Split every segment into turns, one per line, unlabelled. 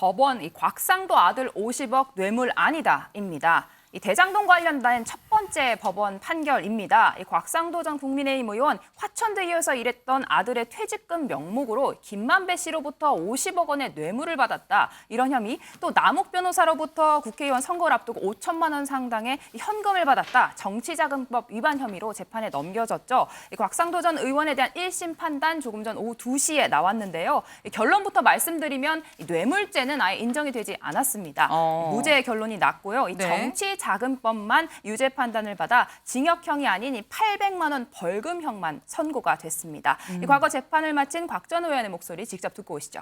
법원 이 곽상도 아들 50억 뇌물 아니다입니다. 이 대장동 관련된 첫 번째 법원 판결입니다. 이 곽상도 전 국민의힘 의원 화천대유에서 일했던 아들의 퇴직금 명목으로 김만배 씨로부터 50억 원의 뇌물을 받았다. 이런 혐의, 또 남욱 변호사로부터 국회의원 선거를 앞두고 5천만 원 상당의 현금을 받았다. 정치자금법 위반 혐의로 재판에 넘겨졌죠. 이 곽상도 전 의원에 대한 1심 판단 조금 전 오후 2시에 나왔는데요. 결론부터 말씀드리면 뇌물죄는 아예 인정이 되지 않았습니다. 무죄의 결론이 났고요. 이 정치자금법만 유죄 판단을 받아 징역형이 아닌 이 800만 원 벌금형만 선고가 됐습니다. 이 과거 재판을 마친 곽 전 의원의 목소리 직접 듣고 오시죠.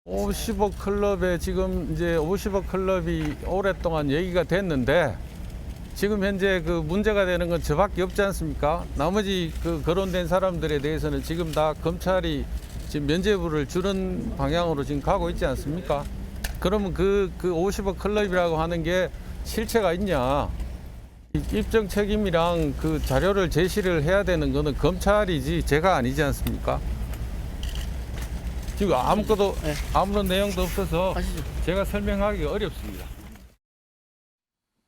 50억 클럽에 지금 이제 50억 클럽이 오랫동안 얘기가 됐는데 지금 현재 그 문제가 되는 건 저밖에 없지 않습니까? 나머지 그 거론된 사람들에 대해서는 지금 다 검찰이 지금 면죄부를 주는 방향으로 지금 가고 있지 않습니까? 그러면 그 50억 클럽이라고 하는 게 실체가 있냐? 입증 책임이랑 그 자료를 제시를 해야 되는 거는 검찰이지 제가 아니지 않습니까? 지금 아무런 내용도 없어서 제가 설명하기가 어렵습니다.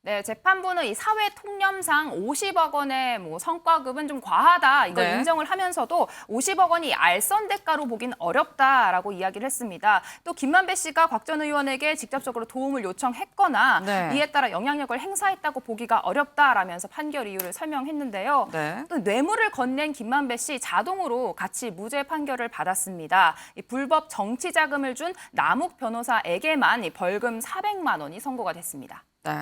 네, 재판부는 이 사회통념상 50억 원의 성과급은 좀 과하다 이걸 인정을 하면서도 50억 원이 알선 대가로 보긴 어렵다라고 이야기를 했습니다. 또 김만배 씨가 곽 전 의원에게 직접적으로 도움을 요청했거나 이에 따라 영향력을 행사했다고 보기가 어렵다라면서 판결 이유를 설명했는데요. 또 뇌물을 건넨 김만배 씨 자동으로 같이 무죄 판결을 받았습니다. 이 불법 정치 자금을 준 남욱 변호사에게만 이 벌금 400만 원이 선고가 됐습니다.
네.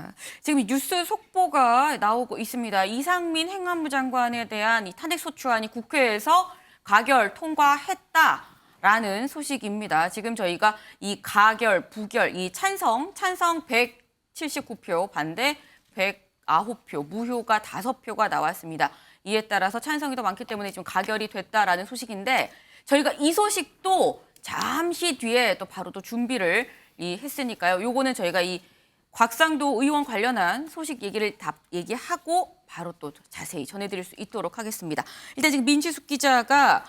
지금 뉴스 속보가 나오고 있습니다. 이상민 행안부 장관에 대한 이 탄핵소추안이 국회에서 가결 통과했다라는 소식입니다. 지금 저희가 이 가결, 부결, 이 찬성 179표, 반대 109표, 무효가 5표가 나왔습니다. 이에 따라서 찬성이 더 많기 때문에 지금 가결이 됐다라는 소식인데 저희가 이 소식도 잠시 뒤에 또 바로 또 준비를 했으니까요. 요거는 저희가 이 곽상도 의원 관련한 소식 얘기하고 바로 또 자세히 전해드릴 수 있도록 하겠습니다. 일단 지금 민지숙 기자가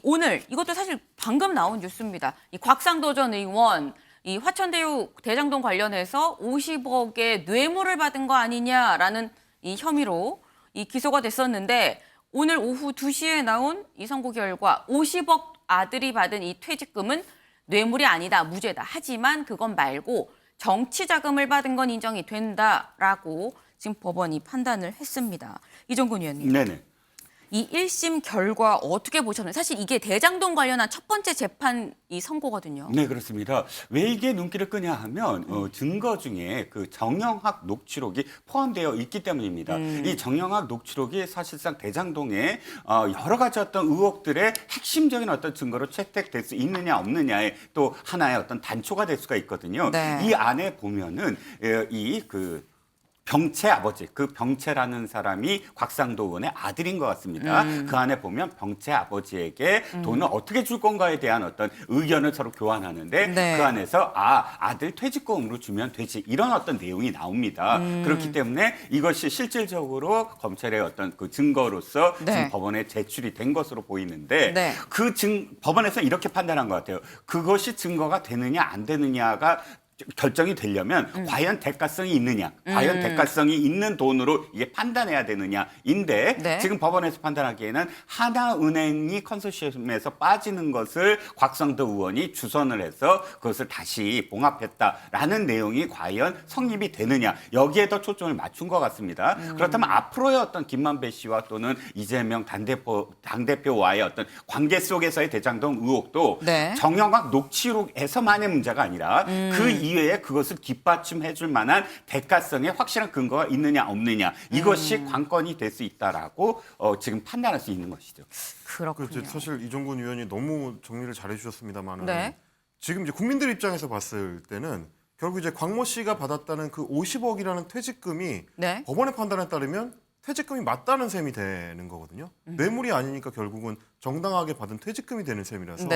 오늘 이것도 사실 방금 나온 뉴스입니다. 이 곽상도 전 의원 이 화천대유 대장동 관련해서 50억의 뇌물을 받은 거 아니냐라는 이 혐의로 기소가 됐었는데 오늘 오후 2시에 나온 이 선고 결과 50억 아들이 받은 이 퇴직금은 뇌물이 아니다, 무죄다. 하지만 그건 말고 정치 자금을 받은 건 인정이 된다라고 지금 법원이 판단을 했습니다. 이종근 의원님.
네네.
이 1심 결과 어떻게 보셨나요? 사실 이게 대장동 관련한 첫 번째 재판 선고거든요.
네, 그렇습니다. 왜 이게 눈길을 끄냐 하면 증거 중에 그 정영학 녹취록이 포함되어 있기 때문입니다. 이 정영학 녹취록이 사실상 대장동에 여러 가지 어떤 의혹들의 핵심적인 어떤 증거로 채택될 수 있느냐 없느냐의 또 하나의 어떤 단초가 될 수가 있거든요.
네.
이 안에 보면은 병채 아버지, 그 병채라는 사람이 곽상도 의원의 아들인 것 같습니다. 그 안에 보면 병채 아버지에게 돈을 어떻게 줄 건가에 대한 어떤 의견을 서로 교환하는데 그 안에서 아들 퇴직금으로 주면 되지 이런 어떤 내용이 나옵니다. 그렇기 때문에 이것이 실질적으로 검찰의 어떤 그 증거로서 지금 법원에 제출이 된 것으로 보이는데 법원에서 이렇게 판단한 것 같아요. 그것이 증거가 되느냐 안 되느냐가 결정이 되려면 과연 대가성이 있느냐, 과연 대가성이 있는 돈으로 이게 판단해야 되느냐인데 지금 법원에서 판단하기에는 하나은행이 컨소시엄에서 빠지는 것을 곽상도 의원이 주선을 해서 그것을 다시 봉합했다라는 내용이 과연 성립이 되느냐 여기에 더 초점을 맞춘 것 같습니다. 그렇다면 앞으로의 어떤 김만배 씨와 또는 이재명 당대표와의 어떤 관계 속에서의 대장동 의혹도 정영학 녹취록에서만의 문제가 아니라 그 이외에 그것을 뒷받침해 줄 만한 대가성의 확실한 근거가 있느냐 없느냐 이것이 관건이 될 수 있다라고 지금 판단할 수 있는 것이죠.
그렇군요.
사실 이종근 의원이 너무 정리를 잘해 주셨습니다만은 지금 이제 국민들 입장에서 봤을 때는 결국 이제 곽모 씨가 받았다는 그 50억이라는 퇴직금이 법원의 판단에 따르면 퇴직금이 맞다는 셈이 되는 거거든요. 뇌물이 아니니까 결국은 정당하게 받은 퇴직금이 되는 셈이라서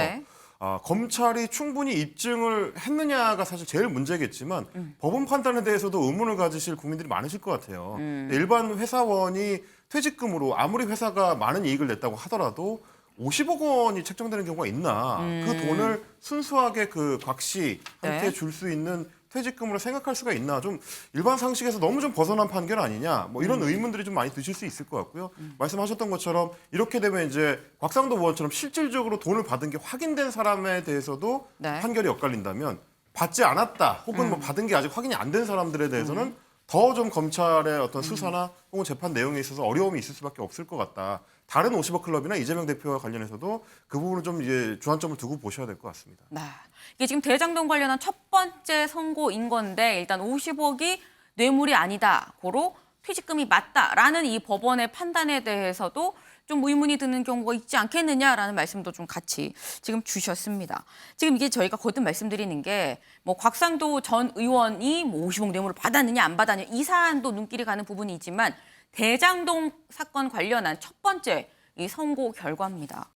검찰이 충분히 입증을 했느냐가 사실 제일 문제겠지만 법원 판단에 대해서도 의문을 가지실 국민들이 많으실 것 같아요. 일반 회사원이 퇴직금으로 아무리 회사가 많은 이익을 냈다고 하더라도 50억 원이 책정되는 경우가 있나? 그 돈을 순수하게 그 곽 씨한테
네.
줄 수 있는 퇴직금으로 생각할 수가 있나? 좀 일반 상식에서 너무 좀 벗어난 판결 아니냐? 뭐 이런 의문들이 좀 많이 드실 수 있을 것 같고요. 말씀하셨던 것처럼 이렇게 되면 이제 곽상도 의원처럼 실질적으로 돈을 받은 게 확인된 사람에 대해서도
네.
판결이 엇갈린다면 받지 않았다 혹은 뭐 받은 게 아직 확인이 안 된 사람들에 대해서는 더 좀 검찰의 어떤 수사나 혹은 재판 내용에 있어서 어려움이 있을 수밖에 없을 것 같다. 다른 50억 클럽이나 이재명 대표와 관련해서도 그 부분을 좀 이제 주안점을 두고 보셔야 될 것 같습니다.
네. 이게 지금 대장동 관련한 첫 번째 선고인 건데 일단 50억이 뇌물이 아니다. 고로 퇴직금이 맞다라는 이 법원의 판단에 대해서도 좀 의문이 드는 경우가 있지 않겠느냐라는 말씀도 좀 같이 지금 주셨습니다. 지금 이게 저희가 거듭 말씀드리는 게 뭐 곽상도 전 의원이 뭐 50억 뇌물을 받았느냐 안 받았느냐 이 사안도 눈길이 가는 부분이 있지만 대장동 사건 관련한 첫 번째 이 선고 결과입니다.